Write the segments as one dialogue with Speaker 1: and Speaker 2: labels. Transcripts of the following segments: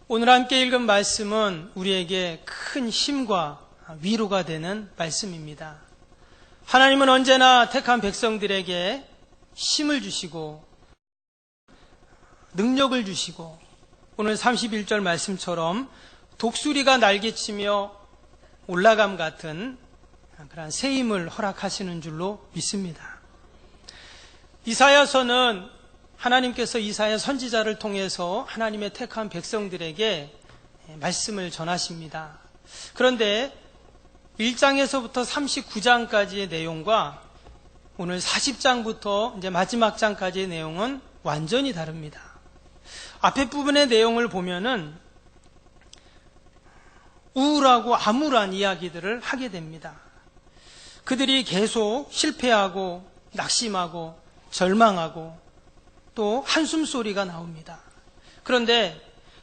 Speaker 1: 오늘 함께 읽은 말씀은 우리에게 큰 힘과 위로가 되는 말씀입니다. 하나님은 언제나 택한 백성들에게 힘을 주시고 능력을 주시고 오늘 31절 말씀처럼 독수리가 날개치며 올라감 같은 그런 새 힘을 허락하시는 줄로 믿습니다. 이사야서는 하나님께서 이사야 선지자를 통해서 하나님의 택한 백성들에게 말씀을 전하십니다. 그런데 1장에서부터 39장까지의 내용과 오늘 40장부터 이제 마지막 장까지의 내용은 완전히 다릅니다. 앞에 부분의 내용을 보면은 우울하고 암울한 이야기들을 하게 됩니다. 그들이 계속 실패하고 낙심하고 절망하고 또 한숨소리가 나옵니다. 그런데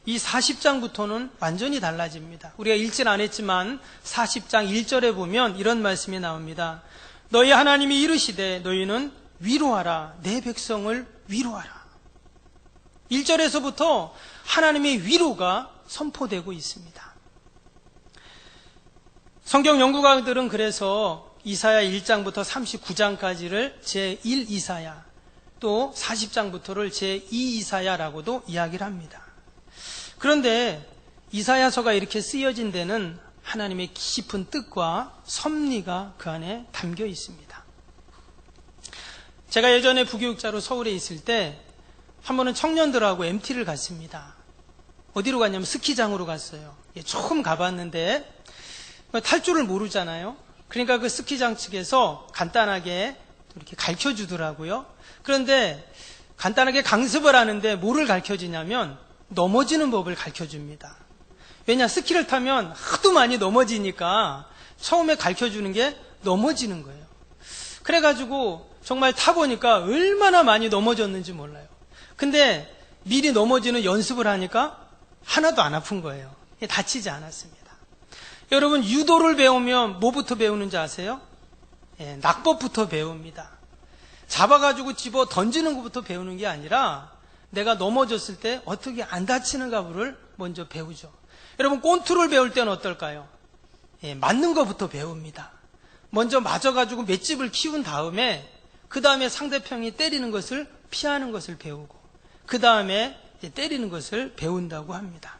Speaker 1: 이 40장부터는 완전히 달라집니다. 우리가 읽진 않았지만 40장 1절에 보면 이런 말씀이 나옵니다. 너희 하나님이 이르시되 너희는 위로하라. 내 백성을 위로하라. 1절에서부터 하나님의 위로가 선포되고 있습니다. 성경 연구가들은 그래서 이사야 1장부터 39장까지를 제1 이사야 또 40장부터를 제2 이사야라고도 이야기를 합니다. 그런데 이사야서가 이렇게 쓰여진 데는 하나님의 깊은 뜻과 섭리가 그 안에 담겨 있습니다. 제가 예전에 부교육자로 서울에 있을 때 한 번은 청년들하고 MT를 갔습니다. 어디로 갔냐면 스키장으로 갔어요. 처음 가봤는데 탈 줄을 모르잖아요. 그러니까 그 스키장 측에서 간단하게 이렇게 가르쳐 주더라고요. 그런데 간단하게 강습을 하는데 뭐를 가르쳐 주냐면 넘어지는 법을 가르쳐 줍니다. 왜냐, 스키를 타면 하도 많이 넘어지니까 처음에 가르쳐 주는 게 넘어지는 거예요. 그래가지고 정말 타보니까 얼마나 많이 넘어졌는지 몰라요. 근데 미리 넘어지는 연습을 하니까 하나도 안 아픈 거예요. 다치지 않았습니다. 여러분, 유도를 배우면 뭐부터 배우는지 아세요? 낙법부터 배웁니다. 잡아가지고 집어 던지는 것부터 배우는 게 아니라 내가 넘어졌을 때 어떻게 안 다치는가를 먼저 배우죠. 여러분, 꼰투를 배울 때는 어떨까요? 맞는 것부터 배웁니다. 먼저 맞아가지고 맷집을 키운 다음에 그 다음에 상대편이 때리는 것을 피하는 것을 배우고 그 다음에 때리는 것을 배운다고 합니다.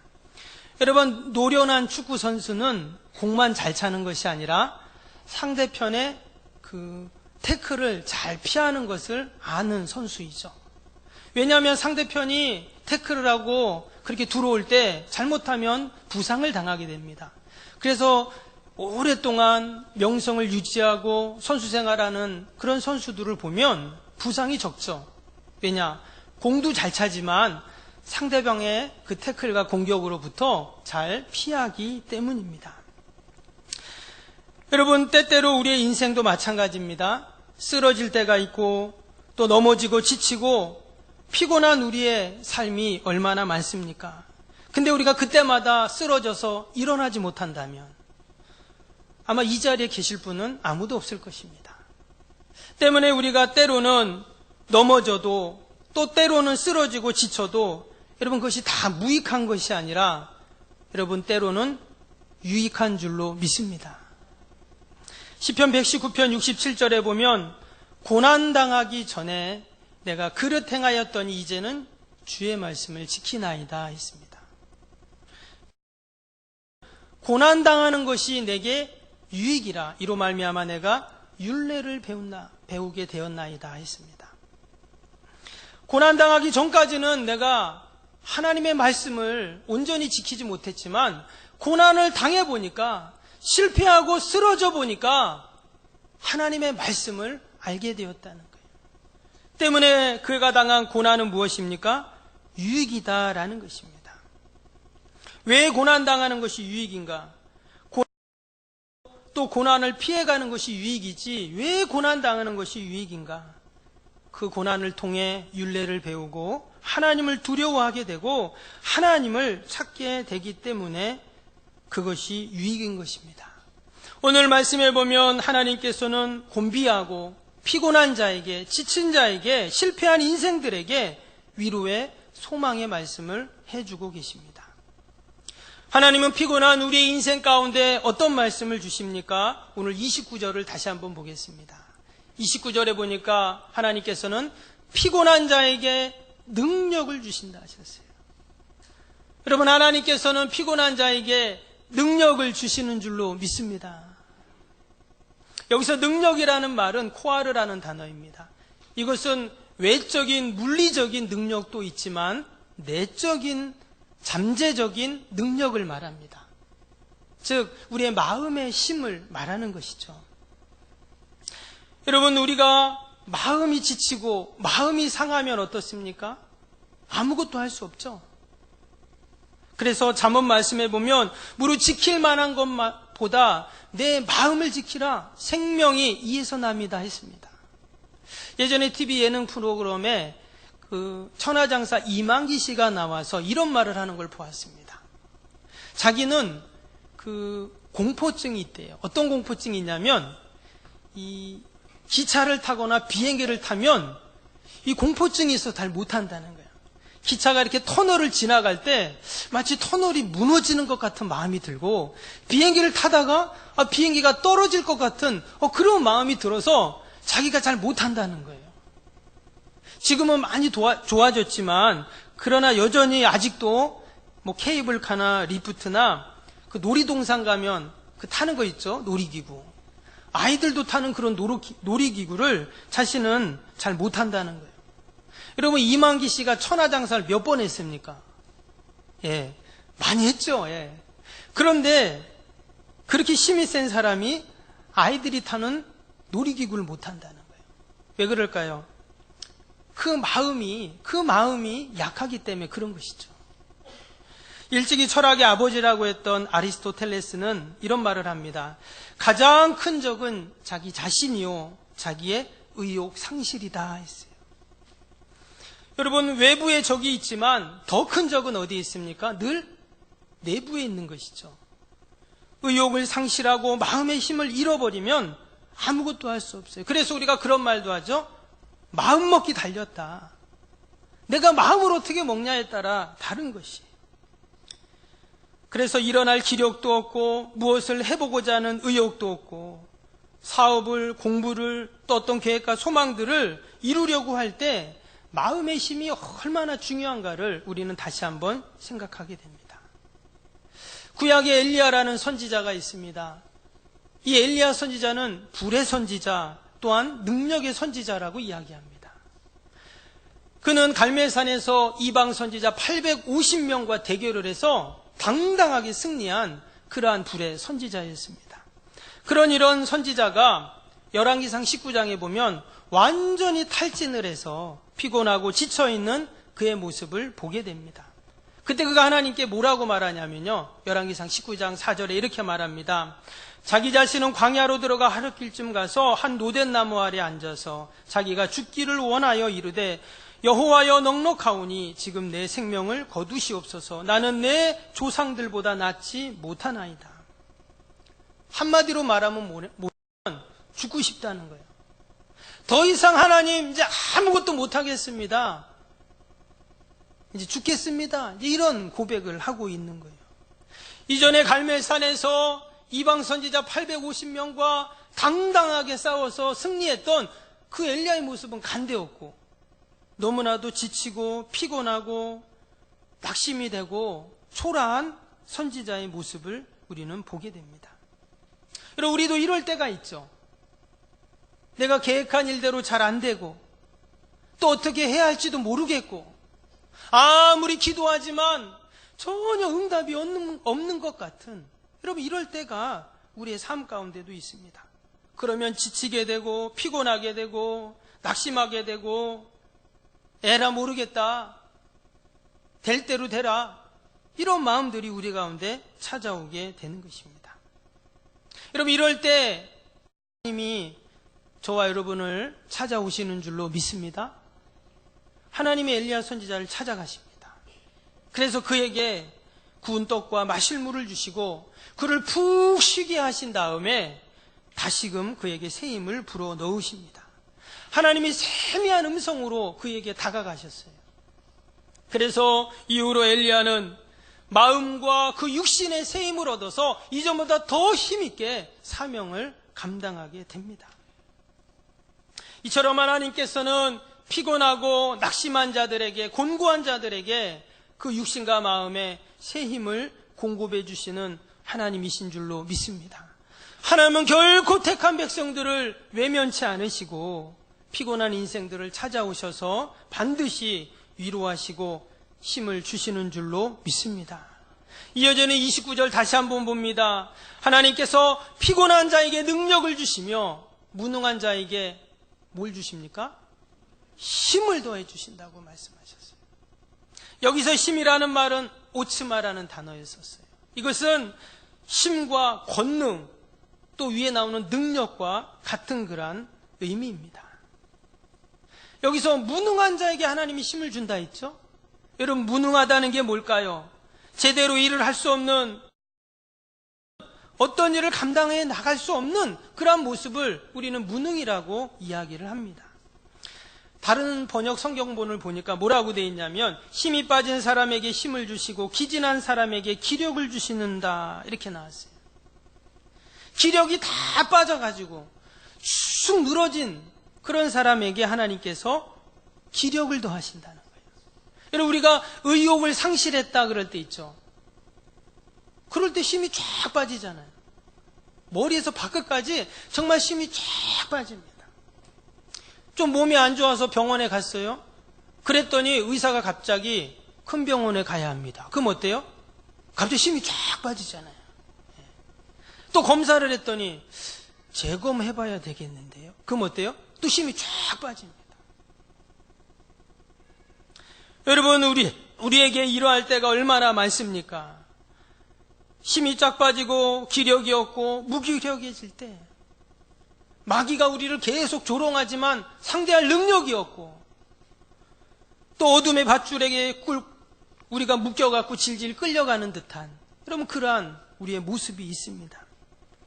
Speaker 1: 여러분, 노련한 축구 선수는 공만 잘 차는 것이 아니라 상대편의 그 태클을 잘 피하는 것을 아는 선수이죠. 왜냐하면 상대편이 태클을 하고 그렇게 들어올 때 잘못하면 부상을 당하게 됩니다. 그래서 오랫동안 명성을 유지하고 선수 생활하는 그런 선수들을 보면 부상이 적죠. 왜냐? 공도 잘 차지만 상대방의 그 태클과 공격으로부터 잘 피하기 때문입니다. 여러분, 때때로 우리의 인생도 마찬가지입니다. 쓰러질 때가 있고 또 넘어지고 지치고 피곤한 우리의 삶이 얼마나 많습니까? 근데 우리가 그때마다 쓰러져서 일어나지 못한다면 아마 이 자리에 계실 분은 아무도 없을 것입니다. 때문에 우리가 때로는 넘어져도 또 때로는 쓰러지고 지쳐도 여러분, 그것이 다 무익한 것이 아니라 여러분, 때로는 유익한 줄로 믿습니다. 시편 119편 67절에 보면 고난당하기 전에 내가 그릇 행하였더니 이제는 주의 말씀을 지키나이다 했습니다. 고난당하는 것이 내게 유익이라 이로 말미암아 내가 율례를 배우게 되었나이다 했습니다. 고난당하기 전까지는 내가 하나님의 말씀을 온전히 지키지 못했지만 고난을 당해보니까 실패하고 쓰러져 보니까 하나님의 말씀을 알게 되었다는 거예요. 때문에 그가 당한 고난은 무엇입니까? 유익이다라는 것입니다. 왜 고난당하는 것이 유익인가? 또 고난을 피해가는 것이 유익이지 왜 고난당하는 것이 유익인가? 그 고난을 통해 율례를 배우고 하나님을 두려워하게 되고 하나님을 찾게 되기 때문에 그것이 유익인 것입니다. 오늘 말씀에 보면 하나님께서는 곤비하고 피곤한 자에게, 지친 자에게, 실패한 인생들에게 위로의 소망의 말씀을 해주고 계십니다. 하나님은 피곤한 우리의 인생 가운데 어떤 말씀을 주십니까? 오늘 29절을 다시 한번 보겠습니다. 29절에 보니까 하나님께서는 피곤한 자에게 능력을 주신다 하셨어요. 여러분, 하나님께서는 피곤한 자에게 능력을 주시는 줄로 믿습니다. 여기서 능력이라는 말은 코아르라는 단어입니다. 이것은 외적인 물리적인 능력도 있지만 내적인 잠재적인 능력을 말합니다. 즉 우리의 마음의 힘을 말하는 것이죠. 여러분, 우리가 마음이 지치고 마음이 상하면 어떻습니까? 아무것도 할 수 없죠. 그래서 잠언 말씀에 보면 무릇 지킬 만한 것보다 내 마음을 지키라, 생명이 이에서 납니다 했습니다. 예전에 TV 예능 프로그램에 천하장사 이만기 씨가 나와서 이런 말을 하는 걸 보았습니다. 자기는 공포증이 있대요. 어떤 공포증이 있냐면 이 기차를 타거나 비행기를 타면 이 공포증이 있어서 잘 못한다는 거예요. 기차가 이렇게 터널을 지나갈 때 마치 터널이 무너지는 것 같은 마음이 들고, 비행기를 타다가 비행기가 떨어질 것 같은 그런 마음이 들어서 자기가 잘 못한다는 거예요. 지금은 많이 좋아졌지만 그러나 여전히 아직도 케이블카나 리프트나 놀이동산 가면 타는 거 있죠, 놀이기구. 아이들도 타는 그런 놀이기구를 자신은 잘 못한다는 거예요. 여러분, 이만기 씨가 천하장사를 몇 번 했습니까? 예, 많이 했죠. 예. 그런데 그렇게 힘이 센 사람이 아이들이 타는 놀이기구를 못 탄다는 거예요. 왜 그럴까요? 그 마음이 약하기 때문에 그런 것이죠. 일찍이 철학의 아버지라고 했던 아리스토텔레스는 이런 말을 합니다. 가장 큰 적은 자기 자신이요, 자기의 의욕 상실이다 했어요. 여러분, 외부에 적이 있지만 더 큰 적은 어디에 있습니까? 늘 내부에 있는 것이죠. 의욕을 상실하고 마음의 힘을 잃어버리면 아무것도 할 수 없어요. 그래서 우리가 그런 말도 하죠. 마음 먹기 달렸다. 내가 마음을 어떻게 먹냐에 따라 다른 것이. 그래서 일어날 기력도 없고 무엇을 해보고자 하는 의욕도 없고 사업을, 공부를, 또 어떤 계획과 소망들을 이루려고 할 때 마음의 힘이 얼마나 중요한가를 우리는 다시 한번 생각하게 됩니다. 구약에 엘리야라는 선지자가 있습니다. 이 엘리야 선지자는 불의 선지자, 또한 능력의 선지자라고 이야기합니다. 그는 갈멜산에서 이방 선지자 850명과 대결을 해서 당당하게 승리한 그러한 불의 선지자였습니다. 그런 이런 선지자가 열왕기상 19장에 보면 완전히 탈진을 해서 피곤하고 지쳐있는 그의 모습을 보게 됩니다. 그때 그가 하나님께 뭐라고 말하냐면요, 열왕기상 19장 4절에 이렇게 말합니다. 자기 자신은 광야로 들어가 하룻길쯤 가서 한 노된 나무 아래 앉아서 자기가 죽기를 원하여 이르되 여호와여, 넉넉하오니 지금 내 생명을 거두시옵소서. 나는 내 조상들보다 낫지 못하나이다. 한마디로 말하면 죽고 싶다는 거예요. 더 이상 하나님 이제 아무것도 못하겠습니다. 이제 죽겠습니다. 이런 고백을 하고 있는 거예요. 이전에 갈멜산에서 이방 선지자 850명과 당당하게 싸워서 승리했던 그 엘리야의 모습은 간대었고 너무나도 지치고 피곤하고 낙심이 되고 초라한 선지자의 모습을 우리는 보게 됩니다. 여러분, 우리도 이럴 때가 있죠. 내가 계획한 일대로 잘 안 되고 또 어떻게 해야 할지도 모르겠고 아무리 기도하지만 전혀 응답이 없는 것 같은, 여러분, 이럴 때가 우리의 삶 가운데도 있습니다. 그러면 지치게 되고 피곤하게 되고 낙심하게 되고 에라 모르겠다, 될 대로 되라, 이런 마음들이 우리 가운데 찾아오게 되는 것입니다. 여러분, 이럴 때 하나님이 저와 여러분을 찾아오시는 줄로 믿습니다. 하나님이 엘리야 선지자를 찾아가십니다. 그래서 그에게 구운 떡과 마실 물을 주시고 그를 푹 쉬게 하신 다음에 다시금 그에게 새 힘을 불어 넣으십니다. 하나님이 세미한 음성으로 그에게 다가가셨어요. 그래서 이후로 엘리야는 마음과 그 육신의 새 힘을 얻어서 이전보다 더 힘있게 사명을 감당하게 됩니다. 이처럼 하나님께서는 피곤하고 낙심한 자들에게, 곤고한 자들에게 그 육신과 마음의 새 힘을 공급해 주시는 하나님이신 줄로 믿습니다. 하나님은 결코 택한 백성들을 외면치 않으시고 피곤한 인생들을 찾아오셔서 반드시 위로하시고 힘을 주시는 줄로 믿습니다. 이어지는 29절 다시 한번 봅니다. 하나님께서 피곤한 자에게 능력을 주시며 무능한 자에게 뭘 주십니까? 힘을 더해 주신다고 말씀하셨어요. 여기서 힘이라는 말은 오츠마라는 단어를 썼어요. 이것은 힘과 권능, 또 위에 나오는 능력과 같은 그런 의미입니다. 여기서 무능한 자에게 하나님이 힘을 준다 했죠? 여러분, 무능하다는 게 뭘까요? 제대로 일을 할 수 없는, 어떤 일을 감당해 나갈 수 없는 그러한 모습을 우리는 무능이라고 이야기를 합니다. 다른 번역 성경본을 보니까 뭐라고 되어 있냐면 힘이 빠진 사람에게 힘을 주시고 기진한 사람에게 기력을 주시는다, 이렇게 나왔어요. 기력이 다 빠져가지고 쑥 늘어진 그런 사람에게 하나님께서 기력을 더하신다는 거예요. 여러분, 우리가 의욕을 상실했다 그럴 때 있죠. 그럴 때 힘이 쫙 빠지잖아요. 머리에서 발끝까지 정말 힘이 쫙 빠집니다. 좀 몸이 안 좋아서 병원에 갔어요. 그랬더니 의사가 갑자기 큰 병원에 가야 합니다. 그럼 어때요? 갑자기 힘이 쫙 빠지잖아요. 또 검사를 했더니 재검해봐야 되겠는데요. 그럼 어때요? 또 힘이 쫙 빠집니다. 여러분, 우리에게 이러할 때가 얼마나 많습니까? 힘이 쫙 빠지고 기력이 없고 무기력해질 때, 마귀가 우리를 계속 조롱하지만 상대할 능력이 없고, 또 어둠의 밧줄에게 우리가 묶여갖고 질질 끌려가는 듯한, 여러분, 그러한 우리의 모습이 있습니다.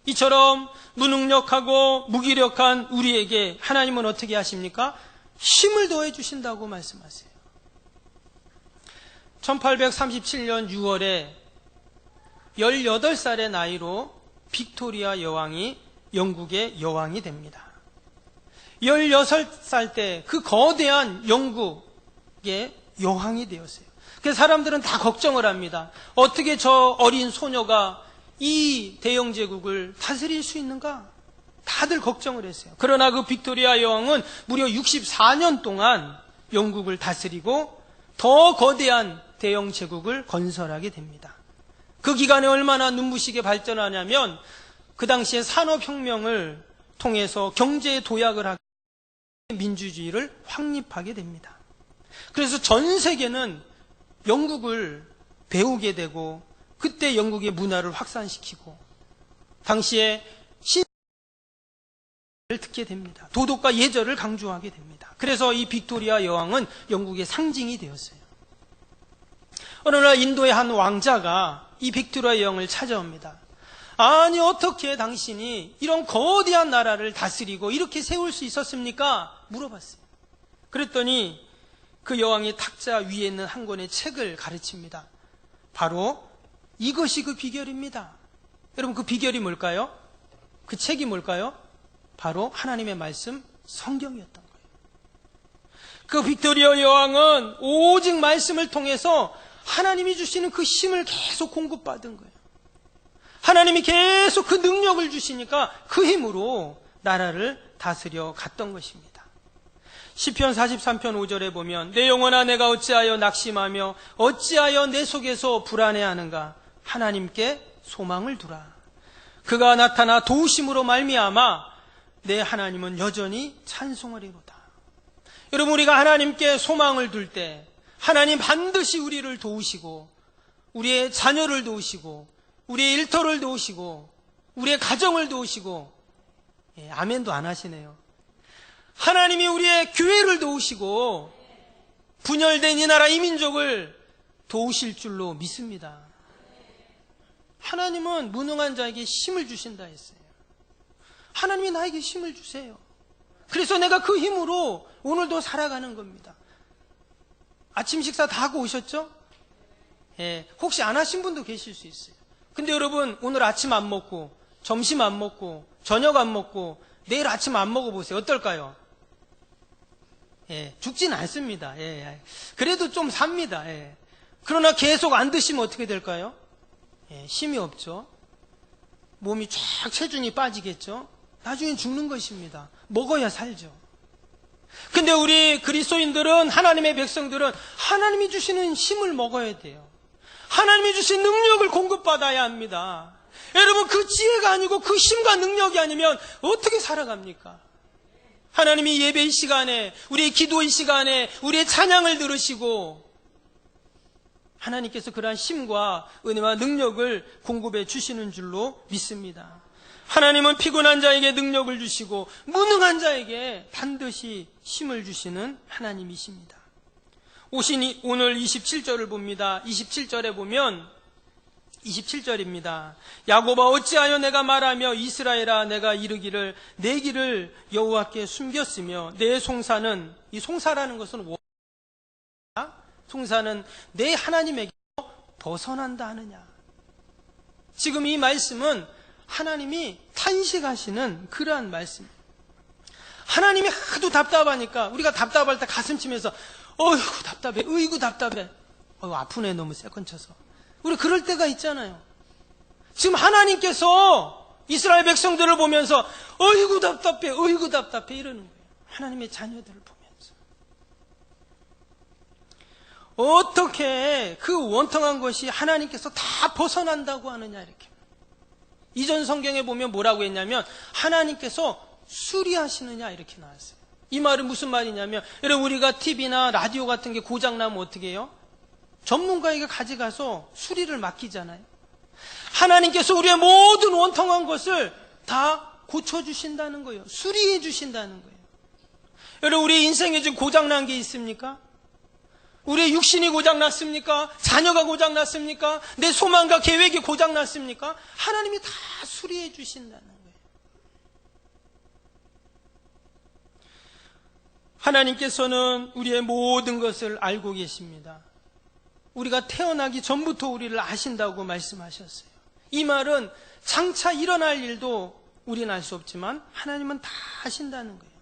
Speaker 1: 이처럼 무능력하고 무기력한 우리에게 하나님은 어떻게 하십니까? 힘을 더해 주신다고 말씀하세요. 1837년 6월에 18살의 나이로 빅토리아 여왕이 영국의 여왕이 됩니다. 16살 때 그 거대한 영국의 여왕이 되었어요. 그래서 사람들은 다 걱정을 합니다. 어떻게 저 어린 소녀가 이 대영 제국을 다스릴 수 있는가? 다들 걱정을 했어요. 그러나 그 빅토리아 여왕은 무려 64년 동안 영국을 다스리고 더 거대한 대영 제국을 건설하게 됩니다. 그 기간에 얼마나 눈부시게 발전하냐면 그 당시에 산업혁명을 통해서 경제 도약을 하고 민주주의를 확립하게 됩니다. 그래서 전 세계는 영국을 배우게 되고 그때 영국의 문화를 확산시키고 당시에 신을 듣게 됩니다. 도덕과 예절을 강조하게 됩니다. 그래서 이 빅토리아 여왕은 영국의 상징이 되었어요. 어느 날 인도의 한 왕자가 이 빅토리아 여왕을 찾아옵니다. 아니, 어떻게 당신이 이런 거대한 나라를 다스리고 이렇게 세울 수 있었습니까? 물어봤어요. 그랬더니 그 여왕이 탁자 위에 있는 한 권의 책을 가르칩니다. 바로 이것이 그 비결입니다. 여러분, 그 비결이 뭘까요? 그 책이 뭘까요? 바로 하나님의 말씀, 성경이었던 거예요. 그 빅토리아 여왕은 오직 말씀을 통해서 하나님이 주시는 그 힘을 계속 공급받은 거예요. 하나님이 계속 그 능력을 주시니까 그 힘으로 나라를 다스려 갔던 것입니다. 시편 43편 5절에 보면 내 영혼아 내가 어찌하여 낙심하며 어찌하여 내 속에서 불안해하는가? 하나님께 소망을 두라. 그가 나타나 도우심으로 말미암아 내 하나님은 여전히 찬송하리로다. 여러분, 우리가 하나님께 소망을 둘 때 하나님 반드시 우리를 도우시고 우리의 자녀를 도우시고 우리의 일터를 도우시고 우리의 가정을 도우시고, 아멘도 안 하시네요. 하나님이 우리의 교회를 도우시고 분열된 이 나라 이 민족을 도우실 줄로 믿습니다. 하나님은 무능한 자에게 힘을 주신다 했어요. 하나님이 나에게 힘을 주세요. 그래서 내가 그 힘으로 오늘도 살아가는 겁니다. 아침 식사 다 하고 오셨죠? 혹시 안 하신 분도 계실 수 있어요. 근데 여러분, 오늘 아침 안 먹고, 점심 안 먹고, 저녁 안 먹고, 내일 아침 안 먹어보세요. 어떨까요? 죽진 않습니다. 그래도 좀 삽니다. 그러나 계속 안 드시면 어떻게 될까요? 힘이 없죠. 몸이 쫙 체중이 빠지겠죠. 나중엔 죽는 것입니다. 먹어야 살죠. 근데 우리 그리스도인들은, 하나님의 백성들은 하나님이 주시는 힘을 먹어야 돼요. 하나님이 주신 능력을 공급받아야 합니다. 여러분, 그 지혜가 아니고 그 힘과 능력이 아니면 어떻게 살아갑니까? 하나님이 예배의 시간에, 우리의 기도의 시간에 우리의 찬양을 들으시고 하나님께서 그러한 힘과 은혜와 능력을 공급해 주시는 줄로 믿습니다. 하나님은 피곤한 자에게 능력을 주시고 무능한 자에게 반드시 힘을 주시는 하나님이십니다. 오늘 27절을 봅니다. 27절에 보면 27절입니다. 야곱아 어찌하여 내가 말하며 이스라엘아 내가 이르기를 내 길을 여호와께 숨겼으며 내 송사는, 이 송사라는 것은 송사는 내 하나님에게 벗어난다 하느냐. 지금 이 말씀은 하나님이 탄식하시는 그러한 말씀입니다. 하나님이 하도 답답하니까 우리가 답답할 때 가슴 치면서 어이구 답답해, 어이구 답답해, 아프네 너무 세컨 쳐서. 우리 그럴 때가 있잖아요. 지금 하나님께서 이스라엘 백성들을 보면서 어이구 답답해, 어이구 답답해 이러는 거예요. 하나님의 자녀들을 보면서. 어떻게 그 원통한 것이 하나님께서 다 벗어난다고 하느냐 이렇게. 이전 성경에 보면 뭐라고 했냐면 하나님께서 수리하시느냐 이렇게 나왔어요. 이 말은 무슨 말이냐면, 여러분 우리가 TV나 라디오 같은 게 고장나면 어떻게 해요? 전문가에게 가져가서 수리를 맡기잖아요. 하나님께서 우리의 모든 원통한 것을 다 고쳐주신다는 거예요. 수리해 주신다는 거예요. 여러분 우리 인생에 지금 고장난 게 있습니까? 우리의 육신이 고장났습니까? 자녀가 고장났습니까? 내 소망과 계획이 고장났습니까? 하나님이 다 수리해 주신다는 거예요. 하나님께서는 우리의 모든 것을 알고 계십니다. 우리가 태어나기 전부터 우리를 아신다고 말씀하셨어요. 이 말은 장차 일어날 일도 우리는 알 수 없지만 하나님은 다 아신다는 거예요.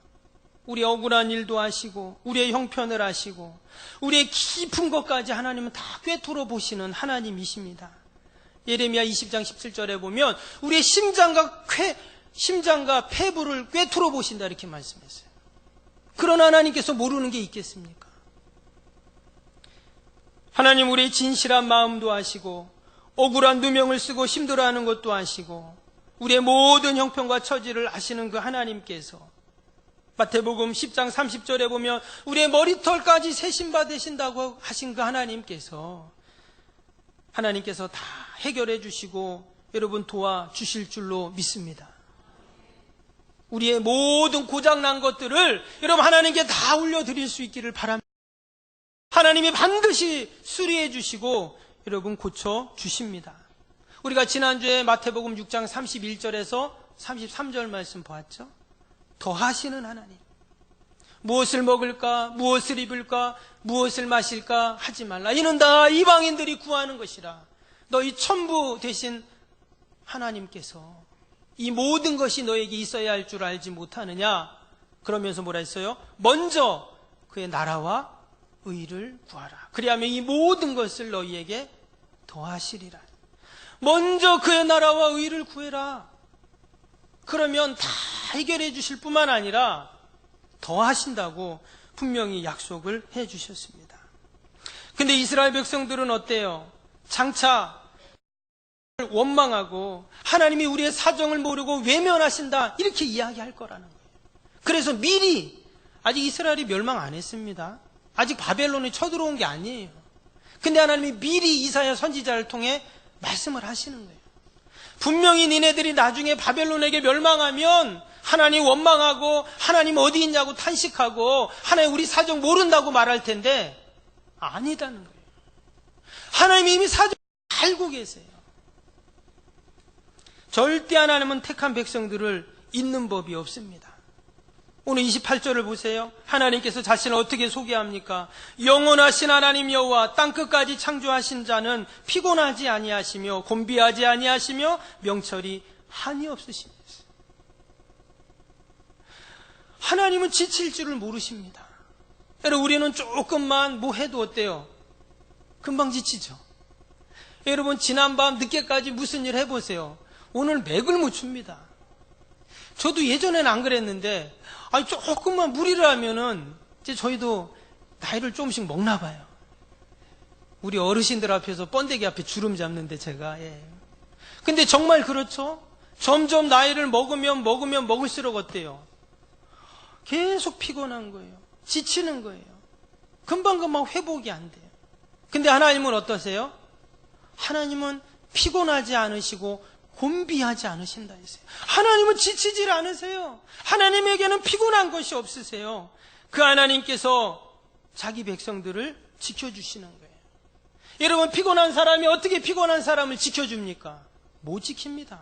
Speaker 1: 우리의 억울한 일도 아시고 우리의 형편을 아시고 우리의 깊은 것까지 하나님은 다 꿰뚫어 보시는 하나님이십니다. 예레미야 20장 17절에 보면 우리의 심장과 폐부를 꿰뚫어 보신다 이렇게 말씀했어요. 그러나 하나님께서 모르는 게 있겠습니까? 하나님 우리의 진실한 마음도 아시고 억울한 누명을 쓰고 힘들어하는 것도 아시고 우리의 모든 형편과 처지를 아시는 그 하나님께서 마태복음 10장 30절에 보면 우리의 머리털까지 세심받으신다고 하신 그 하나님께서 다 해결해 주시고 여러분 도와주실 줄로 믿습니다. 우리의 모든 고장난 것들을 여러분 하나님께 다 올려드릴 수 있기를 바랍니다. 하나님이 반드시 수리해 주시고 여러분 고쳐주십니다. 우리가 지난주에 마태복음 6장 31절에서 33절 말씀 보았죠? 더하시는 하나님. 무엇을 먹을까, 무엇을 입을까, 무엇을 마실까 하지 말라. 이는 다 이방인들이 구하는 것이라. 너희 천부 되신 하나님께서 이 모든 것이 너에게 있어야 할 줄 알지 못하느냐. 그러면서 뭐라 했어요? 먼저 그의 나라와 의를 구하라. 그리하면 이 모든 것을 너희에게 더하시리라. 먼저 그의 나라와 의를 구해라. 그러면 다 해결해 주실 뿐만 아니라 더하신다고 분명히 약속을 해 주셨습니다. 근데 이스라엘 백성들은 어때요? 장차 원망하고 하나님이 우리의 사정을 모르고 외면하신다 이렇게 이야기할 거라는 거예요. 그래서 미리, 아직 이스라엘이 멸망 안 했습니다. 아직 바벨론이 쳐들어온 게 아니에요. 근데 하나님이 미리 이사야 선지자를 통해 말씀을 하시는 거예요. 분명히 니네들이 나중에 바벨론에게 멸망하면 하나님 원망하고 하나님 어디 있냐고 탄식하고 하나님 우리 사정 모른다고 말할 텐데 아니다는 거예요. 하나님이 이미 사정 알고 계세요. 절대 하나님은 택한 백성들을 잊는 법이 없습니다. 오늘 28절을 보세요. 하나님께서 자신을 어떻게 소개합니까? 영원하신 하나님 여호와 땅끝까지 창조하신 자는 피곤하지 아니하시며 곤비하지 아니하시며 명철이 한이 없으십니다. 하나님은 지칠 줄을 모르십니다. 여러분, 우리는 조금만 뭐 해도 어때요? 금방 지치죠. 여러분, 지난밤 늦게까지 무슨 일 해보세요. 오늘 맥을 못 춥니다. 저도 예전에는 안 그랬는데, 조금만 무리를 하면은, 이제 저희도 나이를 조금씩 먹나 봐요. 우리 어르신들 앞에서 번데기 앞에 주름 잡는데 제가, 근데 정말 그렇죠? 점점 나이를 먹으면 먹을수록 어때요? 계속 피곤한 거예요. 지치는 거예요. 금방금방 회복이 안 돼요. 근데 하나님은 어떠세요? 하나님은 피곤하지 않으시고 곤비하지 않으신다 했어요. 하나님은 지치질 않으세요. 하나님에게는 피곤한 것이 없으세요. 그 하나님께서 자기 백성들을 지켜주시는 거예요. 여러분, 피곤한 사람이 어떻게 피곤한 사람을 지켜줍니까? 못 지킵니다.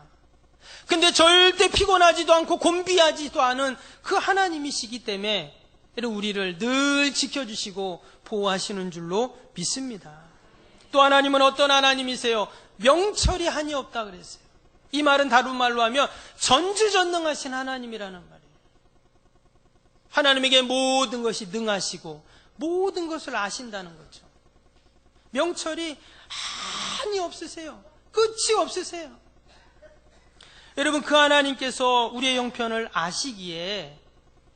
Speaker 1: 근데 절대 피곤하지도 않고 곤비하지도 않은 그 하나님이시기 때문에 우리를 늘 지켜주시고 보호하시는 줄로 믿습니다. 또 하나님은 어떤 하나님이세요? 명철이 한이 없다 그랬어요. 이 말은 다른 말로 하면 전지전능하신 하나님이라는 말이에요. 하나님에게 모든 것이 능하시고 모든 것을 아신다는 거죠. 명철이 한이 없으세요. 끝이 없으세요. 여러분, 그 하나님께서 우리의 형편을 아시기에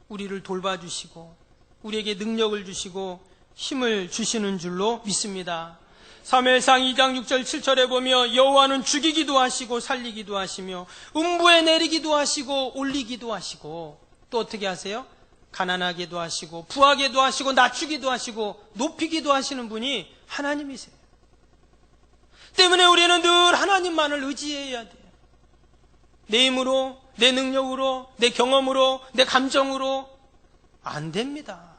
Speaker 1: 우리를 돌봐주시고 우리에게 능력을 주시고 힘을 주시는 줄로 믿습니다. 사무엘상 2장 6절 7절에 보며 여호와는 죽이기도 하시고 살리기도 하시며 음부에 내리기도 하시고 올리기도 하시고 또 어떻게 하세요? 가난하게도 하시고 부하게도 하시고 낮추기도 하시고 높이기도 하시는 분이 하나님이세요. 때문에 우리는 늘 하나님만을 의지해야 돼요. 내 힘으로, 내 능력으로, 내 경험으로, 내 감정으로 안 됩니다.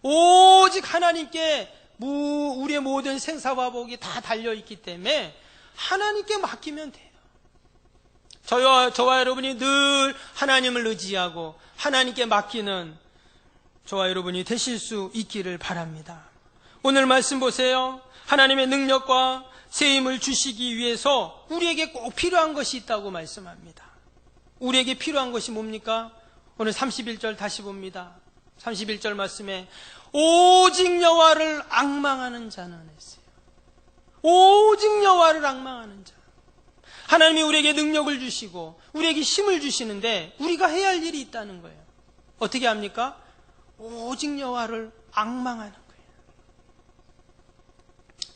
Speaker 1: 오직 하나님께 우리의 모든 생사화복이 다 달려있기 때문에 하나님께 맡기면 돼요. 저와 여러분이 늘 하나님을 의지하고 하나님께 맡기는 저와 여러분이 되실 수 있기를 바랍니다. 오늘 말씀 보세요. 하나님의 능력과 새 힘을 주시기 위해서 우리에게 꼭 필요한 것이 있다고 말씀합니다. 우리에게 필요한 것이 뭡니까? 오늘 31절 다시 봅니다. 31절 말씀에 오직 여호와를 앙망하는 자는 했어요. 오직 여호와를 앙망하는 자. 하나님이 우리에게 능력을 주시고 우리에게 힘을 주시는데 우리가 해야 할 일이 있다는 거예요. 어떻게 합니까? 오직 여호와를 앙망하는 거예요.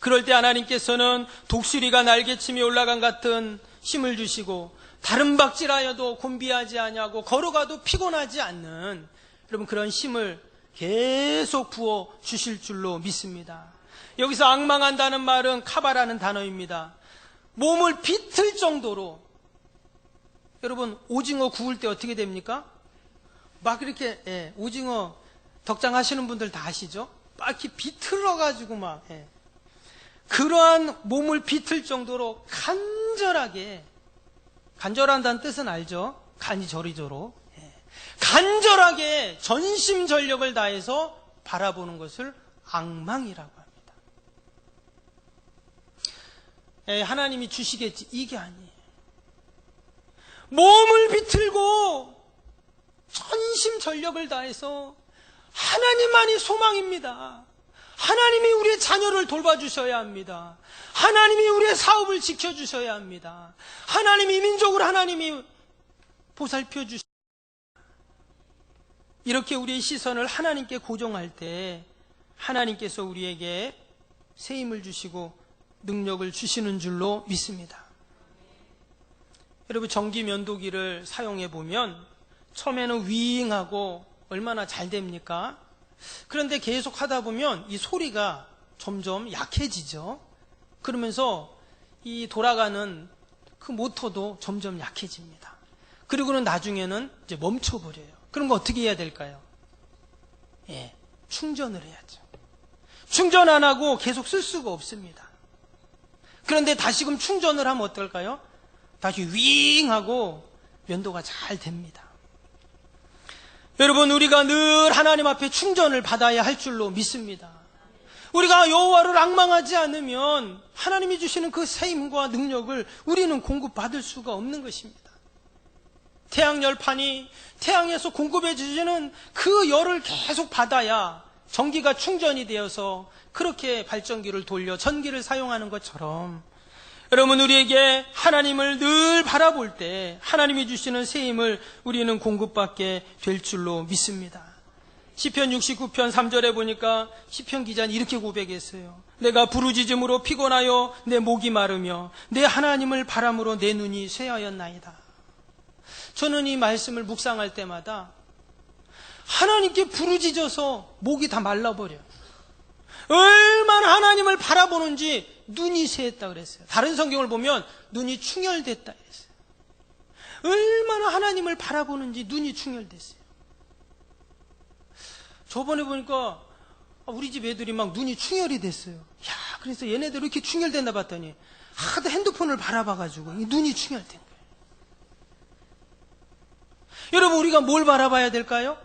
Speaker 1: 그럴 때 하나님께서는 독수리가 날개침이 올라간 같은 힘을 주시고 다른 박질하여도 곤비하지 아니하고 걸어가도 피곤하지 않는 여러분 그런 힘을 계속 부어 주실 줄로 믿습니다. 여기서 앙망한다는 말은 카바라는 단어입니다. 몸을 비틀 정도로 여러분 오징어 구울 때 어떻게 됩니까? 막 이렇게 오징어 덕장 하시는 분들 다 아시죠? 막 이렇게 비틀어 가지고 막 그러한 몸을 비틀 정도로 간절한다는 뜻은 알죠? 간이 저리저로 간절하게 전심전력을 다해서 바라보는 것을 앙망이라고 합니다. 하나님이 주시겠지 이게 아니에요. 몸을 비틀고 전심전력을 다해서 하나님만이 소망입니다. 하나님이 우리의 자녀를 돌봐주셔야 합니다. 하나님이 우리의 사업을 지켜주셔야 합니다. 하나님이 민족을 하나님이 보살펴 주십니다. 이렇게 우리의 시선을 하나님께 고정할 때 하나님께서 우리에게 새 힘을 주시고 능력을 주시는 줄로 믿습니다. 여러분 전기 면도기를 사용해 보면 처음에는 윙하고 얼마나 잘 됩니까? 그런데 계속 하다 보면 이 소리가 점점 약해지죠. 그러면서 이 돌아가는 그 모터도 점점 약해집니다. 그리고는 나중에는 이제 멈춰버려요. 그럼 어떻게 해야 될까요? 충전을 해야죠. 충전 안 하고 계속 쓸 수가 없습니다. 그런데 다시금 충전을 하면 어떨까요? 다시 윙 하고 면도가 잘 됩니다. 여러분, 우리가 늘 하나님 앞에 충전을 받아야 할 줄로 믿습니다. 우리가 여호와를 앙망하지 않으면 하나님이 주시는 그 새 힘과 능력을 우리는 공급받을 수가 없는 것입니다. 태양열판이 태양에서 공급해 주시는 그 열을 계속 받아야 전기가 충전이 되어서 그렇게 발전기를 돌려 전기를 사용하는 것처럼, 여러분, 우리에게 하나님을 늘 바라볼 때 하나님이 주시는 새 힘을 우리는 공급받게 될 줄로 믿습니다. 시편 69편 3절에 보니까 시편 기자는 이렇게 고백했어요. 내가 부르짖음으로 피곤하여 내 목이 마르며 내 하나님을 바람으로 내 눈이 쇠하였나이다. 저는 이 말씀을 묵상할 때마다 하나님께 부르짖어서 목이 다 말라버려요. 얼마나 하나님을 바라보는지 눈이 쇠했다 그랬어요. 다른 성경을 보면 눈이 충혈됐다 그랬어요. 얼마나 하나님을 바라보는지 눈이 충혈됐어요. 저번에 보니까 우리 집 애들이 막 눈이 충혈이 됐어요. 야, 그래서 얘네들 이렇게 충혈됐나 봤더니 하도 핸드폰을 바라봐가지고 눈이 충혈된 거예요. 여러분, 우리가 뭘 바라봐야 될까요?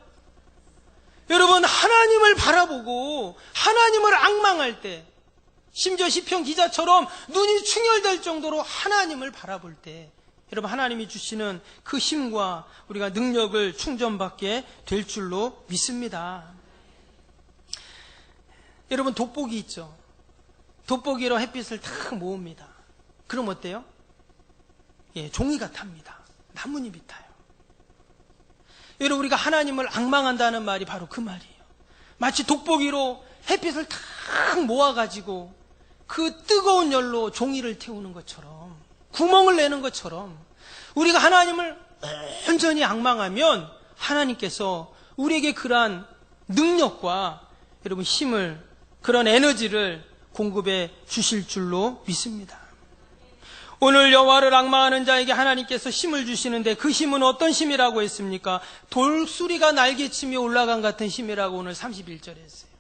Speaker 1: 여러분, 하나님을 바라보고 하나님을 앙망할 때, 심지어 시편 기자처럼 눈이 충혈될 정도로 하나님을 바라볼 때, 여러분, 하나님이 주시는 그 힘과 우리가 능력을 충전받게 될 줄로 믿습니다. 여러분, 돋보기 있죠? 돋보기로 햇빛을 탁 모읍니다. 그럼 어때요? 예, 종이가 탑니다. 나뭇잎이 타요. 여러분, 우리가 하나님을 앙망한다는 말이 바로 그 말이에요. 마치 돋보기로 햇빛을 탁 모아가지고 그 뜨거운 열로 종이를 태우는 것처럼, 구멍을 내는 것처럼, 우리가 하나님을 온전히 앙망하면 하나님께서 우리에게 그러한 능력과 여러분 힘을, 그런 에너지를 공급해 주실 줄로 믿습니다. 오늘 여호와를 앙망하는 자에게 하나님께서 힘을 주시는데, 그 힘은 어떤 힘이라고 했습니까? 돌수리가 날개치며 올라간 같은 힘이라고 오늘 31절에 했어요.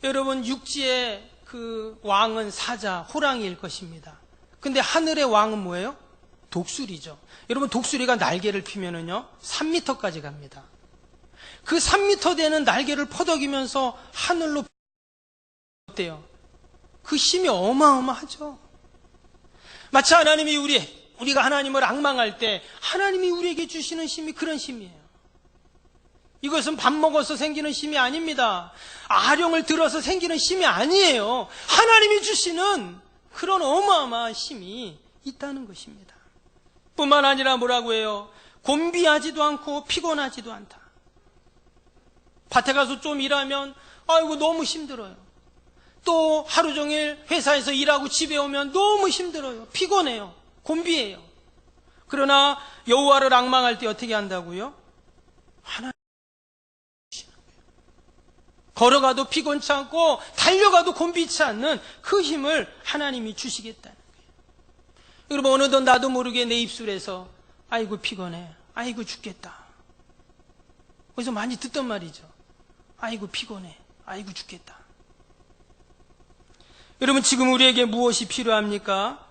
Speaker 1: 여러분, 육지의 그 왕은 사자, 호랑이일 것입니다. 근데 하늘의 왕은 뭐예요? 독수리죠. 여러분, 독수리가 날개를 피면은요 3m까지 갑니다. 그 3m 되는 날개를 퍼덕이면서 하늘로 어때요? 그 힘이 어마어마하죠. 마치 하나님이 우리가 하나님을 앙망할 때 하나님이 우리에게 주시는 힘이 그런 힘이에요. 이것은 밥 먹어서 생기는 힘이 아닙니다. 아령을 들어서 생기는 힘이 아니에요. 하나님이 주시는 그런 어마어마한 힘이 있다는 것입니다. 뿐만 아니라 뭐라고 해요? 곤비하지도 않고 피곤하지도 않다. 밭에 가서 좀 일하면 아이고 너무 힘들어요. 또 하루 종일 회사에서 일하고 집에 오면 너무 힘들어요. 피곤해요. 곤비해요. 그러나 여호와를 앙망할 때 어떻게 한다고요? 하나님 걸어가도 피곤치 않고 달려가도 곤비치 않는 그 힘을 하나님이 주시겠다는 거예요. 여러분, 어느덧 나도 모르게 내 입술에서 아이고 피곤해, 아이고 죽겠다. 거기서 많이 듣던 말이죠. 아이고 피곤해, 아이고 죽겠다. 여러분, 지금 우리에게 무엇이 필요합니까?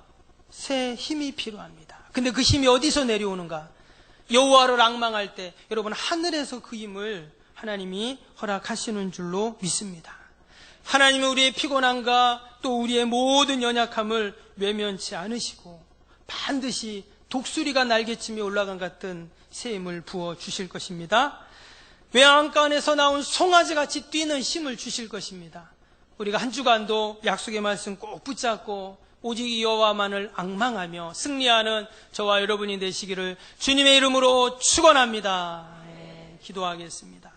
Speaker 1: 새 힘이 필요합니다. 근데 그 힘이 어디서 내려오는가? 여호와를 앙망할 때 여러분, 하늘에서 그 힘을 하나님이 허락하시는 줄로 믿습니다. 하나님은 우리의 피곤함과 또 우리의 모든 연약함을 외면치 않으시고 반드시 독수리가 날개치며 올라간 같은 새 힘을 부어 주실 것입니다. 외양간에서 나온 송아지같이 뛰는 힘을 주실 것입니다. 우리가 한 주간도 약속의 말씀 꼭 붙잡고 오직 여호와만을 앙망하며 승리하는 저와 여러분이 되시기를 주님의 이름으로 축원합니다. 기도하겠습니다.